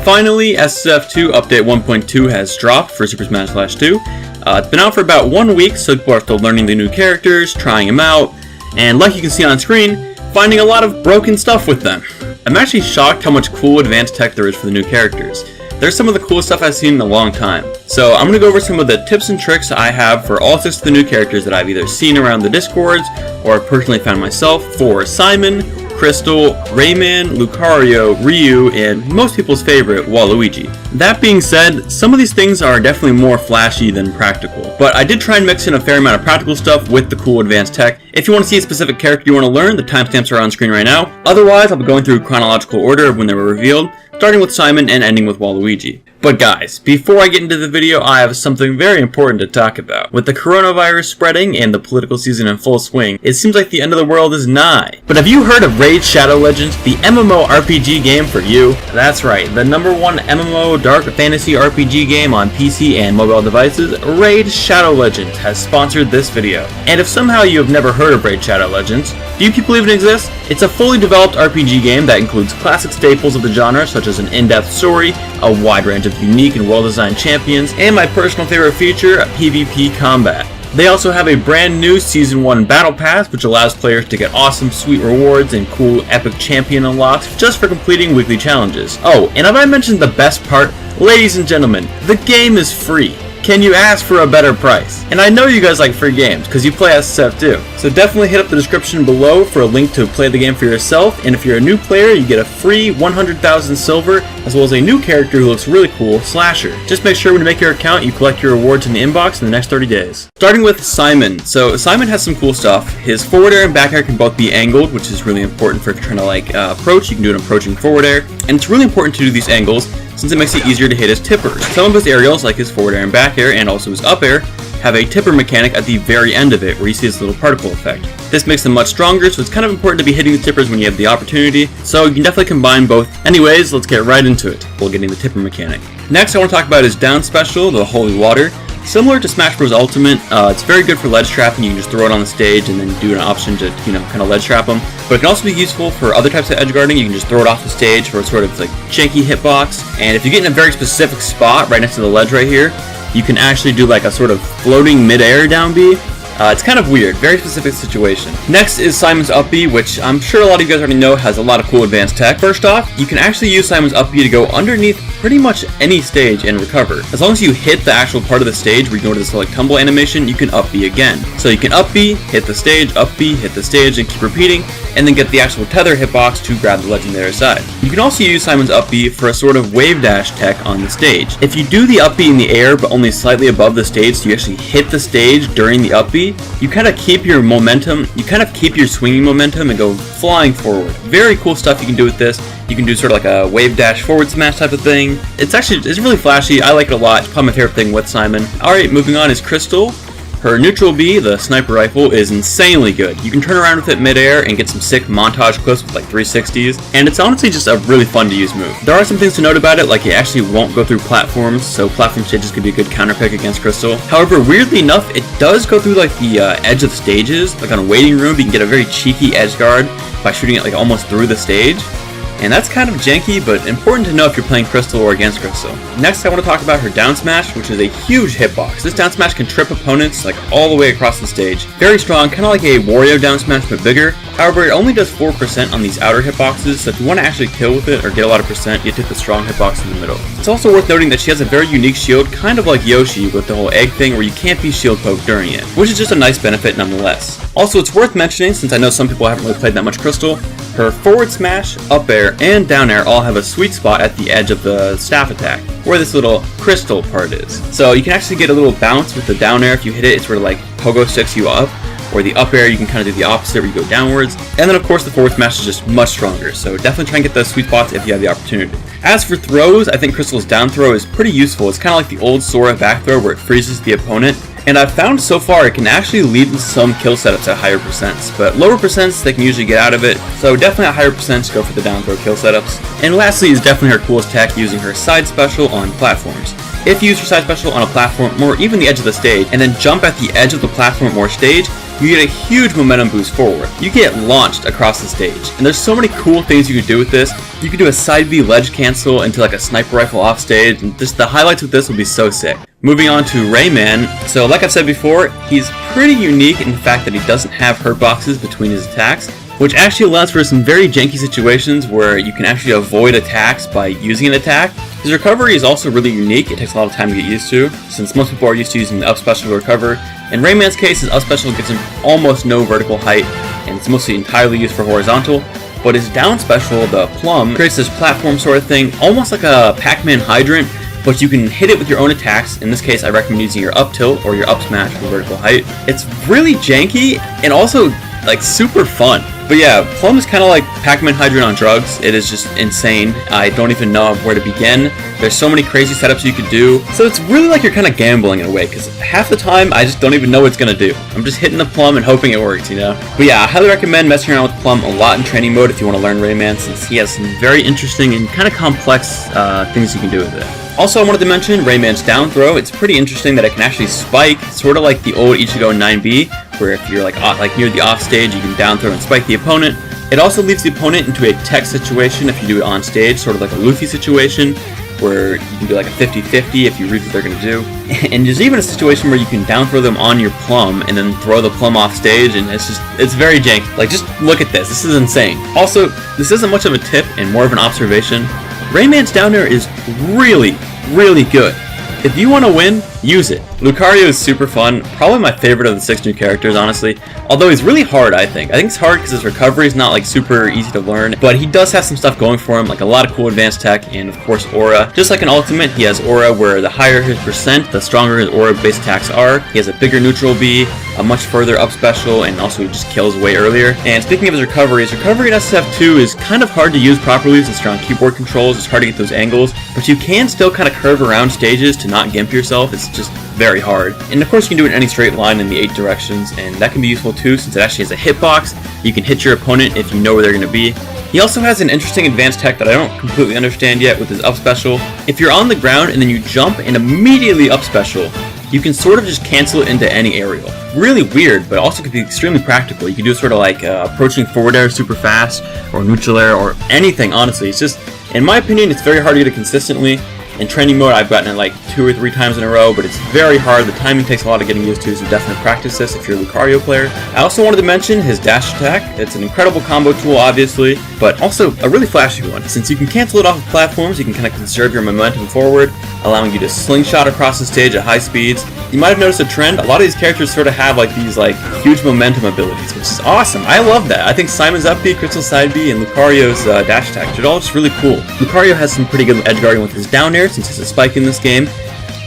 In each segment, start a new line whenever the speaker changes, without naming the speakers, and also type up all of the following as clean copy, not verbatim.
Finally, SSF2 update 1.2 has dropped for Super Smash Bros. 2. It's been out for about 1 week, so people are still learning the new characters, trying them out, and like you can see on screen, finding a lot of broken stuff with them. I'm actually shocked how much cool advanced tech there is for the new characters. There's some of the coolest stuff I've seen in a long time. So I'm going to go over some of the tips and tricks I have for all 6 of the new characters that I've either seen around the Discords or personally found myself for Simon, Krystal, Rayman, Lucario, Ryu, and most people's favorite, Waluigi. That being said, some of these things are definitely more flashy than practical, but I did try and mix in a fair amount of practical stuff with the cool advanced tech. If you want to see a specific character you want to learn, the timestamps are on screen right now. Otherwise, I'll be going through chronological order of when they were revealed, starting with Simon and ending with Waluigi. But guys, before I get into the video, I have something very important to talk about. With the coronavirus spreading and the political season in full swing, it seems like the end of the world is nigh. But have you heard of Raid Shadow Legends, the MMO RPG game for you? That's right, the #1 MMO dark fantasy RPG game on PC and mobile devices, Raid Shadow Legends has sponsored this video. And if somehow you have never heard of Raid Shadow Legends, do you people even exist? It's a fully developed RPG game that includes classic staples of the genre such as an in-depth story, a wide range of unique and well-designed champions, and my personal favorite feature, PvP combat. They also have a brand new Season 1 Battle Pass, which allows players to get awesome sweet rewards and cool epic champion unlocks just for completing weekly challenges. Oh, and have I mentioned the best part? Ladies and gentlemen, the game is free. Can you ask for a better price? And I know you guys like free games, because you play SSF2. So definitely hit up the description below for a link to play the game for yourself, and if you're a new player, you get a free 100,000 silver, as well as a new character who looks really cool, Slasher. Just make sure when you make your account, you collect your rewards in the inbox in the next 30 days. Starting with Simon. So Simon has some cool stuff. His forward air and back air can both be angled, which is really important for if you're trying to approach. You can do an approaching forward air, and it's really important to do these angles, since it makes it easier to hit his tippers. Some of his aerials, like his forward air and back air, and also his up air, have a tipper mechanic at the very end of it, where you see this little particle effect. This makes them much stronger, so it's kind of important to be hitting the tippers when you have the opportunity, so you can definitely combine both. Anyways, let's get right into it, while getting the tipper mechanic. Next, I want to talk about his down special, the Holy Water. Similar to Smash Bros. Ultimate, it's very good for ledge trapping. You can just throw it on the stage and then do an option to, kind of ledge trap them. But it can also be useful for other types of edge guarding. You can just throw it off the stage for a sort of like janky hitbox. And if you get in a very specific spot right next to the ledge right here, you can actually do like a sort of floating mid-air down B. It's kind of weird, very specific situation. Next is Simon's up B, which I'm sure a lot of you guys already know has a lot of cool advanced tech. First off, you can actually use Simon's up B to go underneath pretty much any stage and recover. As long as you hit the actual part of the stage where you go to this like tumble animation, you can up B again. So you can up B, hit the stage, up B, hit the stage, and keep repeating, and then get the actual tether hitbox to grab the legendary side. You can also use Simon's up B for a sort of wave dash tech on the stage. If you do the up B in the air but only slightly above the stage, so you actually hit the stage during the up B, you kind of keep your momentum, you kind of keep your swinging momentum and go flying forward. Very cool stuff you can do with this. You can do sort of like a wave dash forward smash type of thing. It's really flashy. I like it a lot. It's probably my favorite thing with Simon. Alright, moving on is Krystal. Her neutral B, the sniper rifle, is insanely good. You can turn around with it mid-air and get some sick montage clips with like 360s, and it's honestly just a really fun to use move. There are some things to note about it, like it actually won't go through platforms, so platform stages could be a good counter pick against Krystal. However, weirdly enough, it does go through like the edge of the stages. Like on a waiting room, you can get a very cheeky edge guard by shooting it like almost through the stage. And that's kind of janky, but important to know if you're playing Krystal or against Krystal. Next, I want to talk about her down smash, which is a huge hitbox. This down smash can trip opponents like all the way across the stage. Very strong, kind of like a Wario down smash, but bigger. However, it only does 4% on these outer hitboxes, so if you want to actually kill with it or get a lot of percent, you have to hit the strong hitbox in the middle. It's also worth noting that she has a very unique shield, kind of like Yoshi with the whole egg thing where you can't be shield poked during it, which is just a nice benefit nonetheless. Also, it's worth mentioning, since I know some people haven't really played that much Krystal, her forward smash, up air, and down air all have a sweet spot at the edge of the staff attack, where this little Krystal part is. So you can actually get a little bounce with the down air. If you hit it, it sort of like pogo sticks you up, or the up air, you can kind of do the opposite where you go downwards. And then of course the forward smash is just much stronger, so definitely try and get those sweet spots if you have the opportunity. As for throws, I think Krystal's down throw is pretty useful. It's kind of like the old Sora back throw where it freezes the opponent. And I've found so far it can actually lead to some kill setups at higher percents, but lower percents they can usually get out of it, so definitely at higher percents go for the down throw kill setups. And lastly is definitely her coolest tech, using her side special on platforms. If you use your side special on a platform or even the edge of the stage, and then jump at the edge of the platform or stage, you get a huge momentum boost forward. You get launched across the stage, and there's so many cool things you could do with this. You could do a side B ledge cancel into like a sniper rifle off stage, and just the highlights with this will be so sick. Moving on to Rayman, so like I've said before, he's pretty unique in the fact that he doesn't have hurt boxes between his attacks, which actually allows for some very janky situations where you can actually avoid attacks by using an attack. His recovery is also really unique. It takes a lot of time to get used to, since most people are used to using the up special to recover. In Rayman's case, his up special gives him almost no vertical height, and it's mostly entirely used for horizontal. But his down special, the plum, creates this platform sort of thing, almost like a Pac-Man hydrant, but you can hit it with your own attacks. In this case, I recommend using your up tilt or your up smash for vertical height. It's really janky and also like super fun. But yeah, Plum is kind of like Pac-Man Hydrant on drugs. It is just insane. I don't even know where to begin. There's so many crazy setups you could do. So it's really like you're kind of gambling in a way, because half the time I just don't even know what it's going to do. I'm just hitting the Plum and hoping it works, you know? But yeah, I highly recommend messing around with Plum a lot in training mode if you want to learn Rayman, since he has some very interesting and kind of complex things you can do with it. Also, I wanted to mention Rayman's down throw. It's pretty interesting that it can actually spike, sort of like the old Ichigo 9B, where if you're like near the off stage, you can down throw and spike the opponent. It also leaves the opponent into a tech situation if you do it on stage, sort of like a Luffy situation, where you can do like a 50-50 if you read what they're going to do. And there's even a situation where you can down throw them on your Plum and then throw the Plum off stage, and it's very janky. Like, just look at this. This is insane. Also, this isn't much of a tip and more of an observation. Rayman's down air is really, really good. If you want to win, use it. Lucario is super fun, probably my favorite of the 6 new characters, honestly. Although he's really hard, I think. I think it's hard because his recovery is not like super easy to learn, but he does have some stuff going for him, like a lot of cool advanced tech, and of course Aura. Just like an ultimate, he has Aura where the higher his percent, the stronger his Aura based attacks are. He has a bigger neutral B, a much further up special, and also he just kills way earlier. And speaking of his recovery in SSF2 is kind of hard to use properly since you're on keyboard controls. It's hard to get those angles, but you can still kind of curve around stages to not gimp yourself. It's just very hard. And of course you can do it in any straight line in the 8 directions, and that can be useful too since it actually has a hitbox. You can hit your opponent if you know where they're going to be. He also has an interesting advanced tech that I don't completely understand yet with his up special. If you're on the ground and then you jump and immediately up special, you can sort of just cancel it into any aerial. Really weird, but also could be extremely practical. You can do sort of like approaching forward air super fast, or neutral air, or anything, honestly. It's just, in my opinion, it's very hard to get it consistently. In training mode, I've gotten it like 2 or 3 times in a row, but it's very hard. The timing takes a lot of getting used to, so definitely practice this if you're a Lucario player. I also wanted to mention his dash attack. It's an incredible combo tool, obviously, but also a really flashy one. Since you can cancel it off of platforms, you can kind of conserve your momentum forward, allowing you to slingshot across the stage at high speeds. You might have noticed a trend. A lot of these characters sort of have like these like huge momentum abilities, which is awesome. I love that. I think Simon's up B, Krystal's side B, and Lucario's dash attack are all just really cool. Lucario has some pretty good edge guarding with his down air, since he's a spike in this game,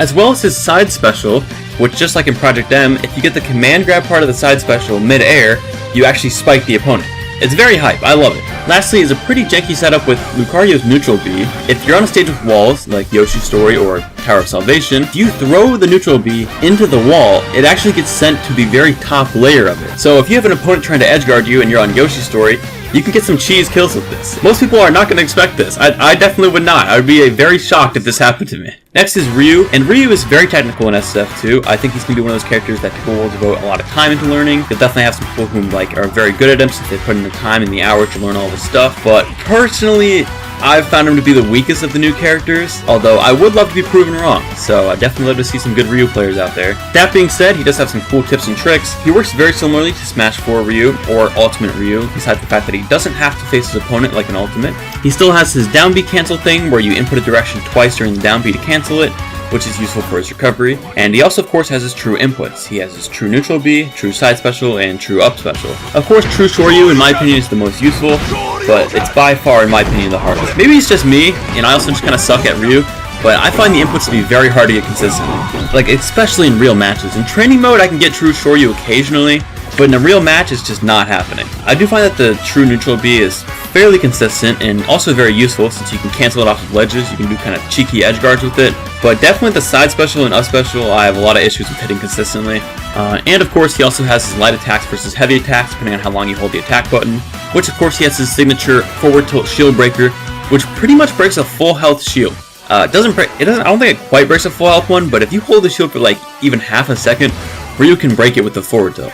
as well as his side special, which, just like in Project M, if you get the command grab part of the side special mid-air, you actually spike the opponent. It's very hype, I love it. Lastly is a pretty janky setup with Lucario's neutral B. If you're on a stage with walls, like Yoshi's Story or Tower of Salvation, if you throw the neutral B into the wall, it actually gets sent to the very top layer of it. So if you have an opponent trying to edgeguard you and you're on Yoshi's Story, you can get some cheese kills with this. Most people are not going to expect this. I definitely would not. I would be very shocked if this happened to me. Next is Ryu, and Ryu is very technical in SSF2. I think he's going to be one of those characters that people will devote a lot of time into learning. You'll definitely have some people who are very good at him since they put in the time and the hours to learn all this stuff. But personally, I've found him to be the weakest of the new characters, although I would love to be proven wrong, so I definitely love to see some good Ryu players out there. That being said, he does have some cool tips and tricks. He works very similarly to Smash 4 Ryu or Ultimate Ryu, besides the fact that he doesn't have to face his opponent like an Ultimate. He still has his down B cancel thing, where you input a direction twice during the down B to cancel it, which is useful for his recovery. And he also, of course, has his true inputs. He has his true neutral B, true side special, and true up special. Of course, true Shoryu, in my opinion, is the most useful, but it's by far, in my opinion, the hardest. Maybe it's just me, and I also just kind of suck at Ryu, but I find the inputs to be very hard to get consistently. Like, especially in real matches. In training mode, I can get true Shoryu occasionally, but in a real match, it's just not happening. I do find that the true neutral B is fairly consistent and also very useful since you can cancel it off of ledges. You can do kind of cheeky edge guards with it. But definitely the side special and up special, I have a lot of issues with hitting consistently. And of course, he also has his light attacks versus heavy attacks, depending on how long you hold the attack button. Which of course, he has his signature forward tilt shield breaker, which pretty much breaks a full health shield. It doesn't. I don't think it quite breaks a full health one, but if you hold the shield for like even half a second, Ryu can break it with the forward tilt.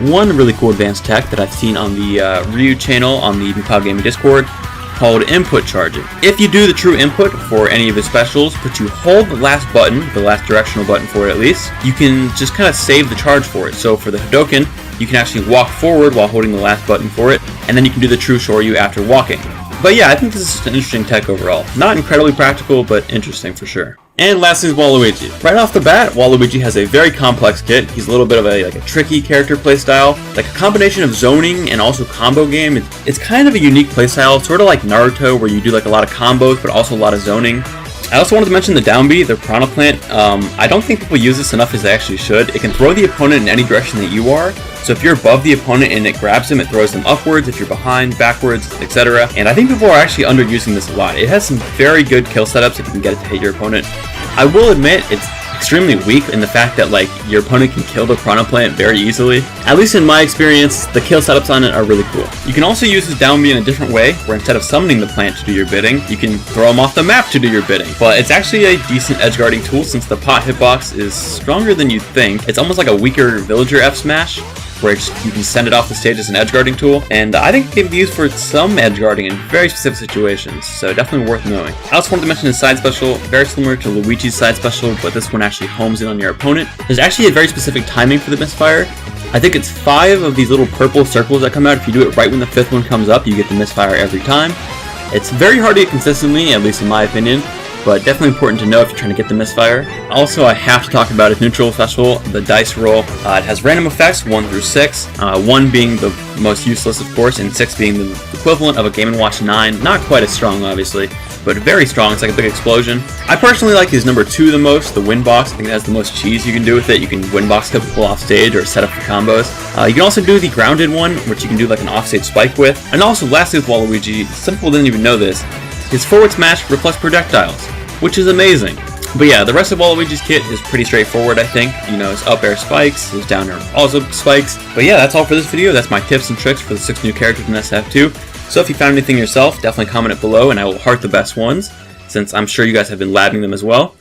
one really cool advanced tech that I've seen on the Ryu channel on the Cloud Gaming Discord called input charging. If you do the true input for any of his specials, but you hold the last button, the last directional button for it at least, you can just kind of save the charge for it. So for the Hadoken, you can actually walk forward while holding the last button for it, and then you can do the true Shoryu after walking. But yeah, I think this is just an interesting tech overall. Not incredibly practical, but interesting for sure. And lastly is Waluigi. Right off the bat, Waluigi has a very complex kit. He's a little bit of a tricky character playstyle, like a combination of zoning and also combo game. It's kind of a unique playstyle, sort of like Naruto, where you do like a lot of combos, but also a lot of zoning. I also wanted to mention the down B, the Piranha Plant. I don't think people use this enough as they actually should. It can throw the opponent in any direction that you are. So if you're above the opponent and it grabs them, it throws them upwards. If you're behind, backwards, etc. And I think people are actually underusing this a lot. It has some very good kill setups if you can get it to hit your opponent. I will admit it's extremely weak in the fact that your opponent can kill the Piranha Plant very easily. At least in my experience, the kill setups on it are really cool. You can also use this down B in a different way, where instead of summoning the plant to do your bidding, you can throw them off the map to do your bidding. But it's actually a decent edge guarding tool since the pot hitbox is stronger than you'd think. It's almost like a weaker villager F smash, where you can send it off the stage as an edge guarding tool, and I think it can be used for some edge guarding in very specific situations, so definitely worth knowing. I also wanted to mention his side special, very similar to Luigi's side special, but this one actually homes in on your opponent. There's actually a very specific timing for the misfire. I think it's 5 of these little purple circles that come out. If you do it right when the 5th one comes up, you get the misfire every time. It's very hard to get consistently, at least in my opinion, but definitely important to know if you're trying to get the misfire. Also, I have to talk about his neutral special, the dice roll. It has random effects, 1 through 6, 1 being the most useless, of course, and 6 being the equivalent of a Game & Watch 9. Not quite as strong, obviously, but very strong. It's like a big explosion. I personally like his number 2 the most, the win box. I think it has the most cheese you can do with it. You can win box people off stage or set up for combos. You can also do the grounded one, which you can do like an offstage spike with. And also, lastly with Waluigi, some people didn't even know this, his forward smash reflects projectiles, which is amazing. But yeah, the rest of Waluigi's kit is pretty straightforward, I think. You know, his up air spikes, his down air also spikes. But yeah, that's all for this video. That's my tips and tricks for the 6 new characters in SSF2. So if you found anything yourself, definitely comment it below and I will heart the best ones, since I'm sure you guys have been labbing them as well.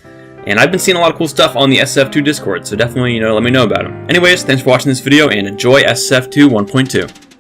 And I've been seeing a lot of cool stuff on the SSF2 Discord, so definitely, let me know about them. Anyways, thanks for watching this video and enjoy SSF2 1.2.